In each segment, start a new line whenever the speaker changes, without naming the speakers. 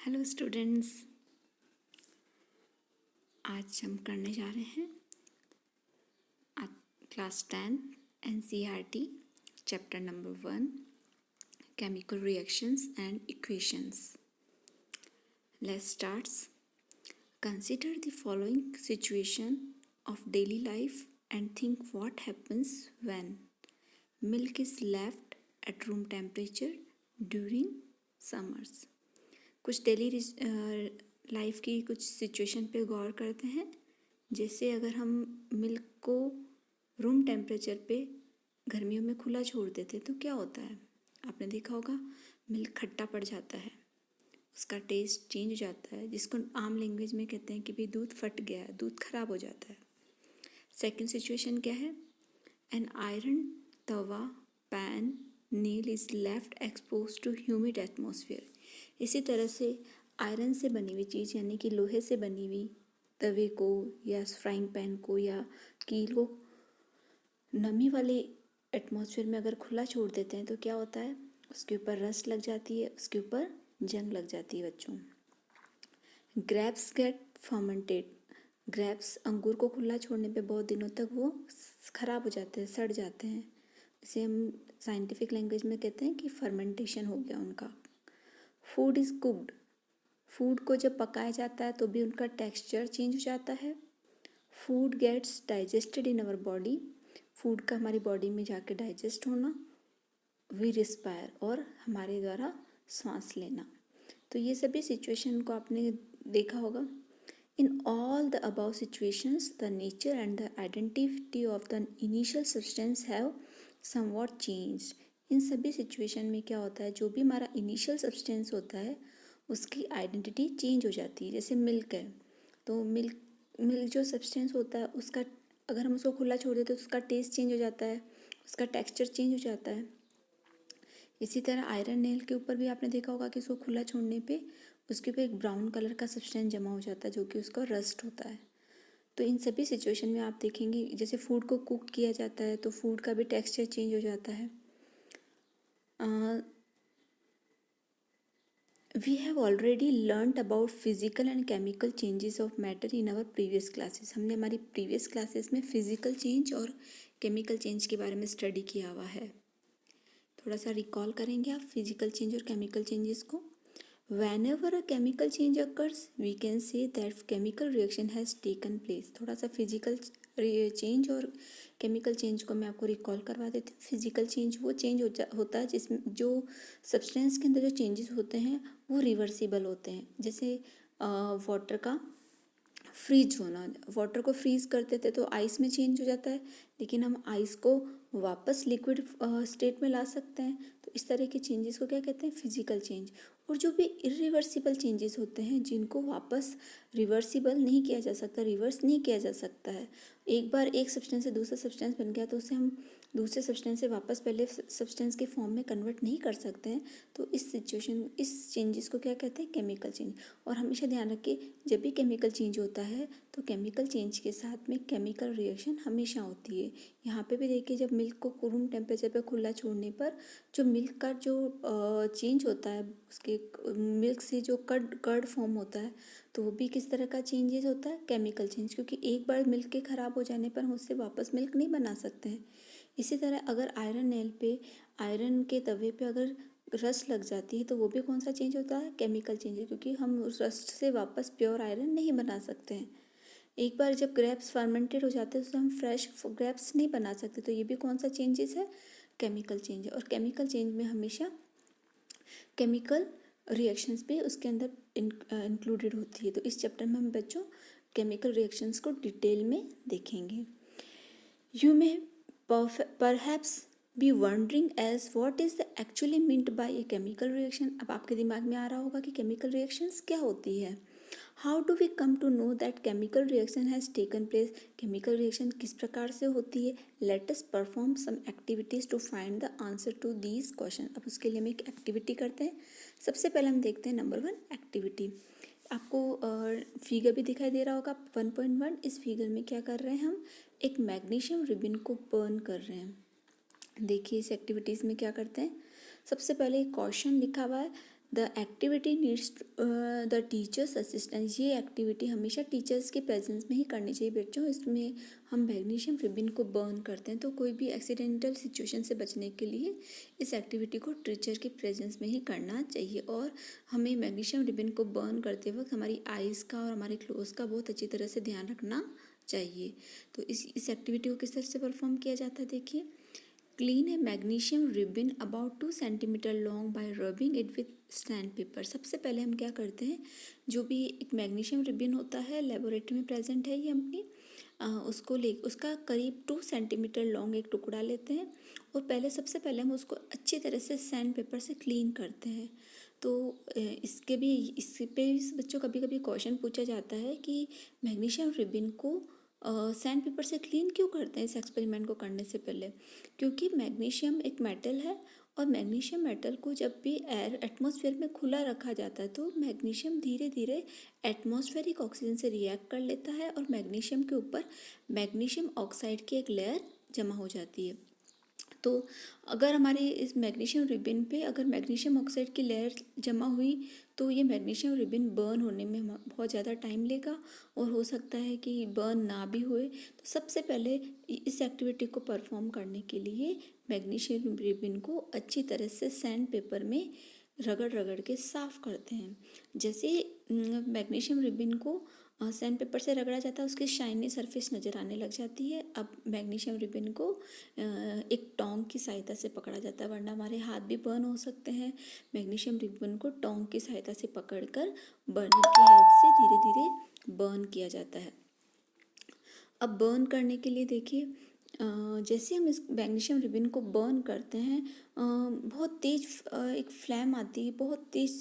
Hello students, आज हम करने जा रहे हैं class 10 NCERT chapter number 1 chemical reactions and equations. Let's starts. Consider the following situation of daily life and think what happens when milk is left at room temperature during summers. कुछ daily life की कुछ situation पे गौर करते हैं। जैसे अगर हम milk को रूम टेम्परेचर पे गर्मियों में खुला छोड़ देते तो क्या होता है। आपने देखा होगा, मिल्क खट्टा पड़ जाता है, उसका टेस्ट चेंज हो जाता है, जिसको आम लैंग्वेज में कहते हैं कि भाई दूध फट गया है, दूध खराब हो जाता है। सेकंड सिचुएशन क्या है? An iron tawa pan nail is left expose to humid atmosphere. इसी तरह से आयरन से बनी हुई चीज़ यानी कि लोहे से बनी हुई तवे को या फ्राइंग पैन को या कील को नमी वाले एटमॉस्फेयर में अगर खुला छोड़ देते हैं तो क्या होता है, उसके ऊपर रस्ट लग जाती है, उसके ऊपर जंग लग जाती है। बच्चों, ग्रेप्स गेट फर्मेंटेड। ग्रेप्स अंगूर को खुला छोड़ने पे बहुत दिनों तक वो खराब हो जाते हैं, सड़ जाते हैं। इसे हम साइंटिफिक लैंग्वेज में कहते हैं कि फर्मेंटेशन हो गया उनका। Food is cooked. फूड को जब पकाया जाता है तो भी उनका टेक्सचर चेंज हो जाता है। Food gets digested in our body. Food का हमारी बॉडी में जाके डाइजेस्ट होना। वी रिस्पायर, और हमारे द्वारा सांस लेना। तो ये सभी सिचुएशन को आपने देखा होगा। In all the above situations the nature and the identity of the initial substance have somewhat changed. इन सभी सिचुएशन में क्या होता है, जो भी हमारा इनिशियल सब्सटेंस होता है उसकी आइडेंटिटी चेंज हो जाती है। जैसे मिल्क है, तो मिल्क जो सब्सटेंस होता है उसका अगर हम उसको खुला छोड़ देते तो उसका टेस्ट चेंज हो जाता है, उसका टेक्सचर चेंज हो जाता है। इसी तरह आयरन नेल के ऊपर भी आपने देखा होगा कि उसको खुला छोड़ने पे उसके ऊपर एक ब्राउन कलर का सब्सटेंस जमा हो जाता है जो कि उसका रस्ट होता है। तो इन सभी सिचुएशन में आप देखेंगे, जैसे फूड को कुक किया जाता है तो फूड का भी टेक्सचर चेंज हो जाता है। We have already learnt about physical and chemical changes of matter in our previous classes. हमने हमारी प्रीवियस क्लासेस में फिजिकल चेंज और केमिकल चेंज के बारे में स्टडी किया हुआ है। थोड़ा सा रिकॉल करेंगे आप फिजिकल चेंज और केमिकल चेंजेस को। Whenever a chemical change occurs, we can say that chemical reaction has taken place. थोड़ा सा फिजिकल चेंज और केमिकल चेंज को मैं आपको रिकॉल करवा देती हूँ। फिजिकल चेंज वो चेंज होता है जिसमें जो सब्सटेंस के अंदर जो चेंजेस होते हैं वो रिवर्सिबल होते हैं। जैसे वाटर का फ्रीज होना, वाटर को फ्रीज करते थे तो आइस में चेंज हो जाता है, लेकिन हम आइस को वापस लिक्विड स्टेट में ला सकते हैं। तो इस तरह के चेंजेस को क्या कहते हैं, फिजिकल चेंज। और जो भी इरिवर्सिबल चेंजेस होते हैं जिनको वापस रिवर्सिबल नहीं किया जा सकता, रिवर्स नहीं किया जा सकता है। एक बार एक सब्सटेंस से दूसरा सब्सटेंस बन गया तो उसे हम दूसरे सब्सटेंस से वापस पहले सब्सटेंस के फॉर्म में कन्वर्ट नहीं कर सकते हैं। तो इस चेंजेस को क्या कहते हैं, केमिकल चेंज। और हमेशा ध्यान रखिए, जब भी केमिकल चेंज होता है तो केमिकल चेंज के साथ में केमिकल रिएक्शन हमेशा होती है। यहाँ पे भी देखिए, जब मिल्क को रूम टेम्परेचर पे खुला छोड़ने पर जो मिल्क का जो चेंज होता है, उसके मिल्क से जो कर्ड फॉर्म होता है, तो वो भी किस तरह का चेंजेस होता है, केमिकल चेंज। क्योंकि एक बार मिल्क के ख़राब हो जाने पर हम उससे वापस मिल्क नहीं बना सकते हैं। इसी तरह अगर आयरन नेल पे, आयरन के तवे पे अगर रस्ट लग जाती है तो वो भी कौन सा चेंज होता है, केमिकल चेंज है, क्योंकि हम उस रस्ट से वापस प्योर आयरन नहीं बना सकते हैं। एक बार जब ग्रेप्स फर्मेंटेड हो जाते हैं तो हम फ्रेश ग्रेप्स नहीं बना सकते, तो ये भी कौन सा चेंजेस है, केमिकल चेंज है। और केमिकल चेंज में हमेशा केमिकल रिएक्शंस भी उसके अंदर इंक्लूडेड होती है। तो इस चैप्टर में हम बच्चों केमिकल रिएक्शंस को डिटेल में देखेंगे। You may perhaps be wondering as what is the actually meant by a chemical reaction. अब आपके दिमाग में आ रहा होगा कि केमिकल रिएक्शंस क्या होती है। How do we come to know that chemical reaction has taken place. Chemical reaction किस प्रकार से होती है। Let us perform some activities to find the answer to these question. अब उसके लिए हम एक एक्टिविटी करते हैं। सबसे पहले हम देखते हैं नंबर 1 एक्टिविटी। आपको फिगर भी दिखाई दे रहा होगा 1.1। इस फिगर में क्या कर रहे हैं, हम एक मैग्नीशियम रिबन को बर्न कर रहे हैं। देखिए इस एक्टिविटीज़ में क्या करते हैं। सबसे पहले एक क्वेश्चन लिखा हुआ है, the activity needs the teachers assistance. ये एक्टिविटी हमेशा टीचर्स के प्रेजेंस में ही करनी चाहिए बच्चों। इसमें हम मैग्नीशियम रिबन को बर्न करते हैं, तो कोई भी एक्सीडेंटल सिचुएशन से बचने के लिए इस एक्टिविटी को टीचर के प्रेजेंस में ही करना चाहिए। और हमें मैग्नीशियम रिबन को बर्न करते वक्त हमारी आइज़ का और हमारे क्लोज का बहुत अच्छी तरह से ध्यान रखना चाहिए। तो इस एक्टिविटी को किस तरह से परफॉर्म किया जाता है, देखिए। Clean A magnesium ribbon about 2 centimetre long bye rubbing it with sand paper. सबसे पहले हम क्या करते हैं, जो भी एक मैग्नीशियम रिबन होता है लेबोरेटरी में प्रेजेंट है, ये अपनी उसका करीब 2 सेंटीमीटर लॉन्ग एक टुकड़ा लेते हैं और सबसे पहले हम उसको अच्छी तरह से सैंड पेपर से क्लीन करते हैं। तो इस पे बच्चों कभी कभी क्वेश्चन पूछा जाता है कि मैग्नीशियम रिबन को सैंड पेपर से क्लीन क्यों करते हैं इस एक्सपेरिमेंट को करने से पहले। क्योंकि मैग्नीशियम एक मेटल है और मैग्नीशियम मेटल को जब भी एटमॉस्फेयर में खुला रखा जाता है तो मैग्नीशियम धीरे धीरे एटमॉस्फेरिक ऑक्सीजन से रिएक्ट कर लेता है और मैग्नीशियम के ऊपर मैग्नीशियम ऑक्साइड की एक लेयर जमा हो जाती है। तो अगर हमारे इस मैग्नीशियम रिबन पे अगर मैग्नीशियम ऑक्साइड की लेयर जमा हुई तो ये मैग्नीशियम रिबन बर्न होने में बहुत ज़्यादा टाइम लेगा और हो सकता है कि बर्न ना भी हुए। तो सबसे पहले इस एक्टिविटी को परफॉर्म करने के लिए मैग्नीशियम रिबन को अच्छी तरह से सैंड पेपर में रगड़ रगड़ के साफ़ करते हैं। जैसे मैग्नीशियम रिबन को सैंड पेपर से रगड़ा जाता है उसकी शाइनी सरफेस नज़र आने लग जाती है। अब मैग्नीशियम रिबन को एक टोंग की सहायता से पकड़ा जाता है, वरना हमारे हाथ भी बर्न हो सकते हैं। मैग्नीशियम रिबन को टोंग की सहायता से पकड़कर बर्नर की हेल्प से धीरे धीरे बर्न किया जाता है। अब बर्न करने के लिए देखिए, जैसे हम इस मैग्नीशियम रिबन को बर्न करते हैं बहुत तेज़ एक फ्लैम आती है, बहुत तेज़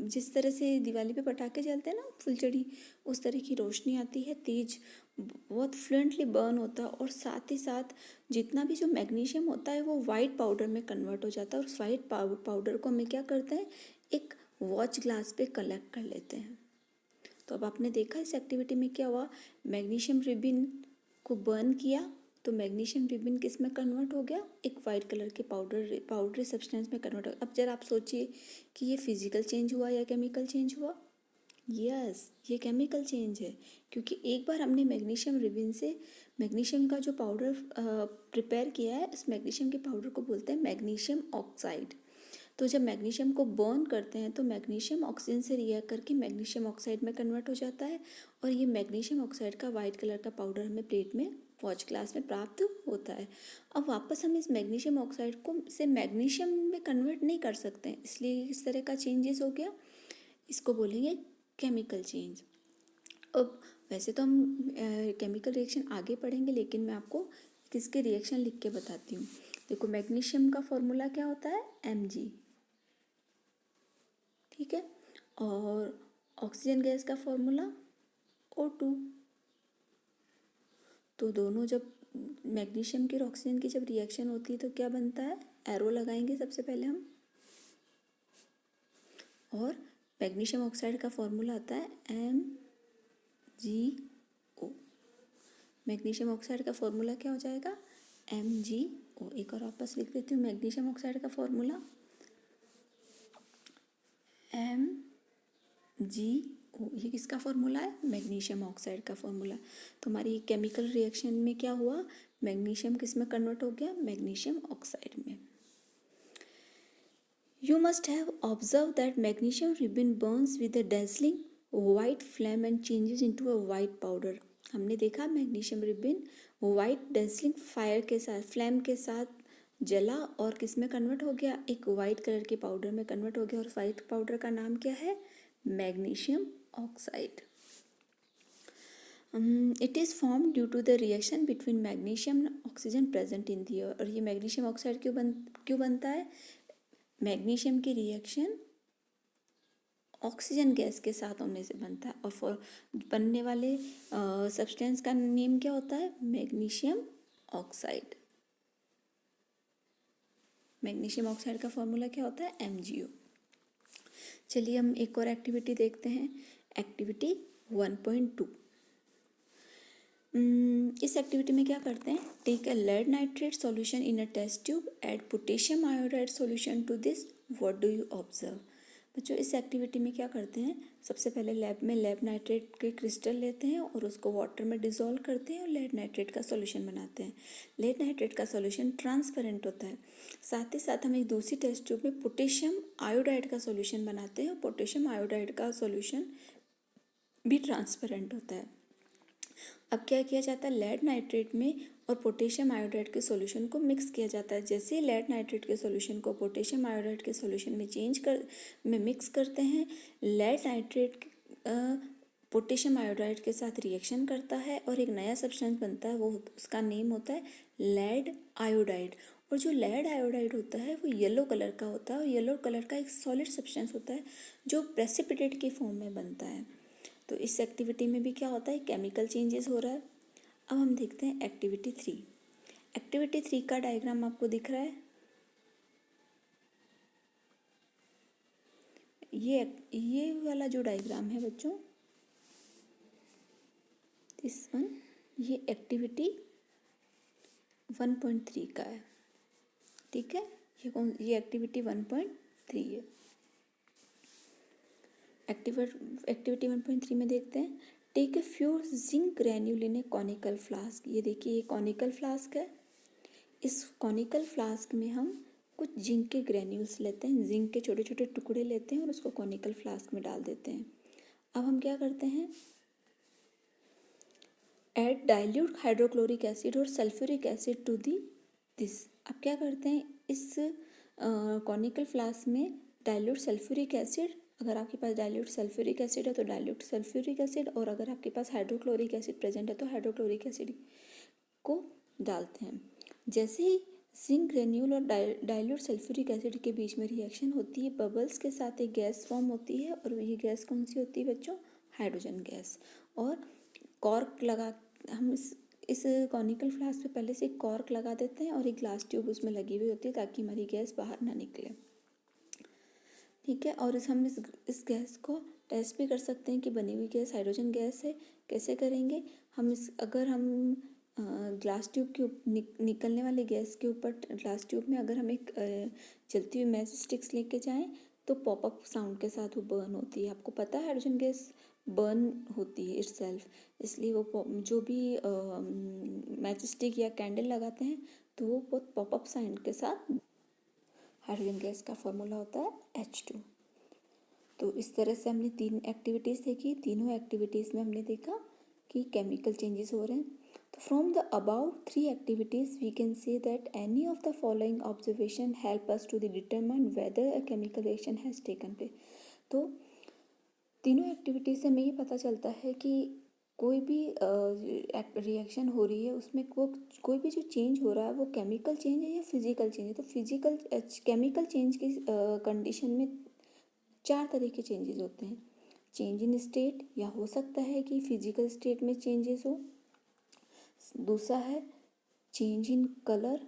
जिस तरह से दिवाली पे पटाखे जलते हैं ना फुलझड़ी, उस तरह की रोशनी आती है तेज़, बहुत फ्लुएंटली बर्न होता है। और साथ ही साथ जितना भी जो मैग्नीशियम होता है वो वाइट पाउडर में कन्वर्ट हो जाता है और उस वाइट पाउडर को हमें क्या करते हैं, एक वॉच ग्लास पे कलेक्ट कर लेते हैं। तो अब आपने देखा इस एक्टिविटी में क्या हुआ, मैग्नीशियम रिबन को बर्न किया तो मैग्नीशियम रिबन किस में कन्वर्ट हो गया, एक वाइट कलर के पाउडरी सब्सटेंस में कन्वर्ट हो गया। अब जरा आप सोचिए कि ये फिजिकल चेंज हुआ या केमिकल चेंज हुआ। यस, ये केमिकल चेंज है, क्योंकि एक बार हमने मैग्नीशियम रिबन से मैग्नीशियम का जो पाउडर प्रिपेयर किया है, इस मैग्नीशियम के पाउडर को बोलते हैं मैग्नीशियम ऑक्साइड। तो जब मैग्नीशियम को बर्न करते हैं तो मैग्नीशियम ऑक्सीजन से रिएक्ट करके मैग्नीशियम ऑक्साइड में कन्वर्ट हो जाता है और ये मैग्नीशियम ऑक्साइड का वाइट कलर का पाउडर हमें प्लेट में वॉच ग्लास में प्राप्त होता है। अब वापस हम इस मैग्नीशियम ऑक्साइड को से मैग्नीशियम में कन्वर्ट नहीं कर सकते हैं, इसलिए इस तरह का चेंजेस हो गया, इसको बोलेंगे केमिकल चेंज। अब वैसे तो हम केमिकल रिएक्शन आगे पढ़ेंगे, लेकिन मैं आपको किसके रिएक्शन लिख के बताती हूँ। देखो, मैग्नीशियम का फॉर्मूला क्या होता है, Mg, ठीक है, और ऑक्सीजन गैस का फॉर्मूला O2। तो दोनों जब मैग्नीशियम की और ऑक्सीजन की जब रिएक्शन होती है तो क्या बनता है, एरो लगाएंगे सबसे पहले हम, और मैग्नीशियम ऑक्साइड का फॉर्मूला आता है MgO। मैग्नीशियम ऑक्साइड का फॉर्मूला क्या हो जाएगा, MgO। एक और वापस लिख देती हूँ, मैग्नीशियम ऑक्साइड का फॉर्मूला MgO। ये किसका फॉर्मूला है, मैग्नीशियम ऑक्साइड का फॉर्मूला। तो हमारी केमिकल रिएक्शन में क्या हुआ, मैग्नीशियम किस में कन्वर्ट हो गया, मैग्नीशियम ऑक्साइड में। You must have observed that magnesium ribbon burns with a dazzling white flame and changes into a white powder। हमने देखा magnesium ribbon white dazzling fire के साथ, फ्लेम के साथ जला और किस में कन्वर्ट हो गया, एक वाइट कलर के पाउडर में कन्वर्ट हो गया। और वाइट पाउडर का नाम क्या है, magnesium oxide. It is form due to the reaction between magnesium oxygen present in the air. और ये मैग्नीशियम ऑक्साइड क्यों बनता है, मैग्नीशियम की रिएक्शन ऑक्सीजन गैस के साथ होने से बनता है। और बनने वाले सब्सटेंस का नेम क्या होता है, मैग्नीशियम ऑक्साइड। मैग्नीशियम ऑक्साइड का फॉर्मूला क्या होता है, MgO। चलिए हम एक और एक्टिविटी देखते हैं, एक्टिविटी 1.2। इस एक्टिविटी में क्या करते हैं, take a lead nitrate solution in a test tube, add potassium iodide solution to this, what do you observe. बच्चों इस एक्टिविटी में क्या करते हैं, सबसे पहले लैब में लेड नाइट्रेट के क्रिस्टल लेते हैं और उसको वाटर में डिसॉल्व करते हैं और लेड नाइट्रेट का सॉल्यूशन बनाते हैं। लेड नाइट्रेट का सॉल्यूशन ट्रांसपेरेंट होता है। साथ ही साथ हम एक दूसरी टेस्ट ट्यूब में पोटेशियम आयोडाइड का सॉल्यूशन बनाते हैं और पोटेशियम आयोडाइड का सॉल्यूशन भी ट्रांसपेरेंट होता है। अब क्या किया जाता है, लेड नाइट्रेट में और पोटेशियम आयोडाइड के सॉल्यूशन को मिक्स किया जाता है। जैसे ही लेड नाइट्रेट के सॉल्यूशन को पोटेशियम आयोडाइड के सॉल्यूशन में मिक्स करते हैं, लेड नाइट्रेट पोटेशियम आयोडाइड के साथ रिएक्शन करता है और एक नया सब्सटेंस बनता है, वो उसका नेम होता है लेड आयोडाइड। और जो लेड आयोडाइड होता है वो येलो कलर का होता है और येलो कलर का एक सॉलिड सब्सटेंस होता है जो प्रेसिपिटेट की फॉर्म में बनता है। तो इस एक्टिविटी में भी क्या होता है, केमिकल चेंजेस हो रहा है। अब हम देखते हैं एक्टिविटी 3। एक्टिविटी 3 का डायग्राम आपको दिख रहा है। ये वाला जो डायग्राम है बच्चों, दिस वन, ये एक्टिविटी 1.3 का है। ठीक है, ये एक्टिविटी 1.3 है। एक्टिविटी 1.3 में देखते हैं, take a few zinc granule in a conical flask. ये देखिए, ये कॉनिकल फ्लास्क है। इस कॉनिकल फ्लास्क में हम कुछ जिंक के ग्रैन्यूल्स लेते हैं, जिंक के छोटे छोटे टुकड़े लेते हैं और उसको कॉनिकल फ्लास्क में डाल देते हैं। अब हम क्या करते हैं, add dilute hydrochloric acid or sulphuric acid to the this. अब क्या करते हैं, इस कॉनिकल फ्लास्क में डाइल्यूट सल्फ्यूरिक एसिड, अगर आपके पास डाइल्यूट सल्फ्यूरिक एसिड है तो डाइल्यूट सल्फ्यूरिक एसिड, और अगर आपके पास हाइड्रोक्लोरिक एसिड प्रेजेंट है तो हाइड्रोक्लोरिक एसिड को डालते हैं। जैसे ही जिंक ग्रेन्यूल और डाइल्यूट सल्फ्यूरिक एसिड के बीच में रिएक्शन होती है, बबल्स के साथ एक गैस फॉर्म होती है और ये गैस कौन सी होती है बच्चों, हाइड्रोजन गैस। और कॉर्क लगा, हम इस कॉनिकल फ्लास्क पे पहले से एक कॉर्क लगा देते हैं और एक ग्लास ट्यूब उसमें लगी हुई होती है ताकि हमारी गैस बाहर ना निकले। ठीक है, और हम इस गैस को टेस्ट भी कर सकते हैं कि बनी हुई गैस हाइड्रोजन गैस है। कैसे करेंगे, अगर हम ग्लास ट्यूब के निकलने वाली गैस के ऊपर ग्लास ट्यूब में अगर हम एक जलती हुई मैच स्टिक्स लेके जाएं तो पॉपअप साउंड के साथ वो बर्न होती है। आपको पता है हाइड्रोजन गैस बर्न होती है इटसेल्फ, इसलिए वो जो भी मैच स्टिक या कैंडल लगाते हैं तो वो बहुत पॉपअप साउंड के साथ, हाइड्रोजन गैस का फॉर्मूला होता है H2। तो इस तरह से हमने 3 एक्टिविटीज़ देखी। तीनों एक्टिविटीज़ में हमने देखा कि केमिकल चेंजेस हो रहे हैं। तो from the above 3 activities we can say that any of the following observation help us to determine whether a chemical reaction has taken place. तो तीनों एक्टिविटीज़ से हमें ये पता चलता है कि कोई भी रिएक्शन हो रही है उसमें कोई भी जो चेंज हो रहा है वो केमिकल चेंज है या फिजिकल चेंज है। तो केमिकल चेंज की कंडीशन में 4 तरह के चेंजेस होते हैं। चेंज इन स्टेट, या हो सकता है कि फिजिकल स्टेट में चेंजेस हो। दूसरा है चेंज इन कलर,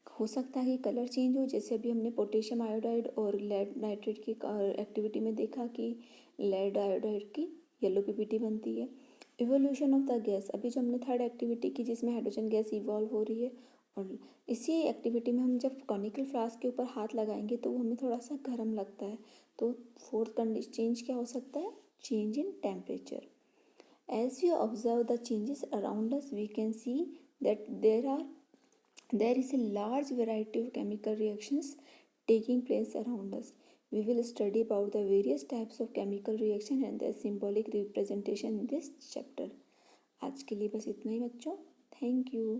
हो सकता है कि कलर चेंज हो, जैसे अभी हमने पोटेशियम आयोडाइड और लेड नाइट्रेट की एक्टिविटी में देखा कि लेड आयोडाइड की येलो पीपीटी बनती है। इवोल्यूशन ऑफ द गैस, अभी जो हमने थर्ड एक्टिविटी की जिसमें हाइड्रोजन गैस इवॉल्व हो रही है, और इसी एक्टिविटी में हम जब कॉनिकल फ्लास्क के ऊपर हाथ लगाएंगे तो वो हमें थोड़ा सा गर्म लगता है। तो फोर्थ कंडीशन चेंज क्या हो सकता है, change in temperature. As we observe the changes around us we can see that there is a large variety of chemical reactions taking place around us. We will study about the various types of chemical reaction and their symbolic representation in this chapter. आज के लिए बस इतना ही बच्चों, thank you.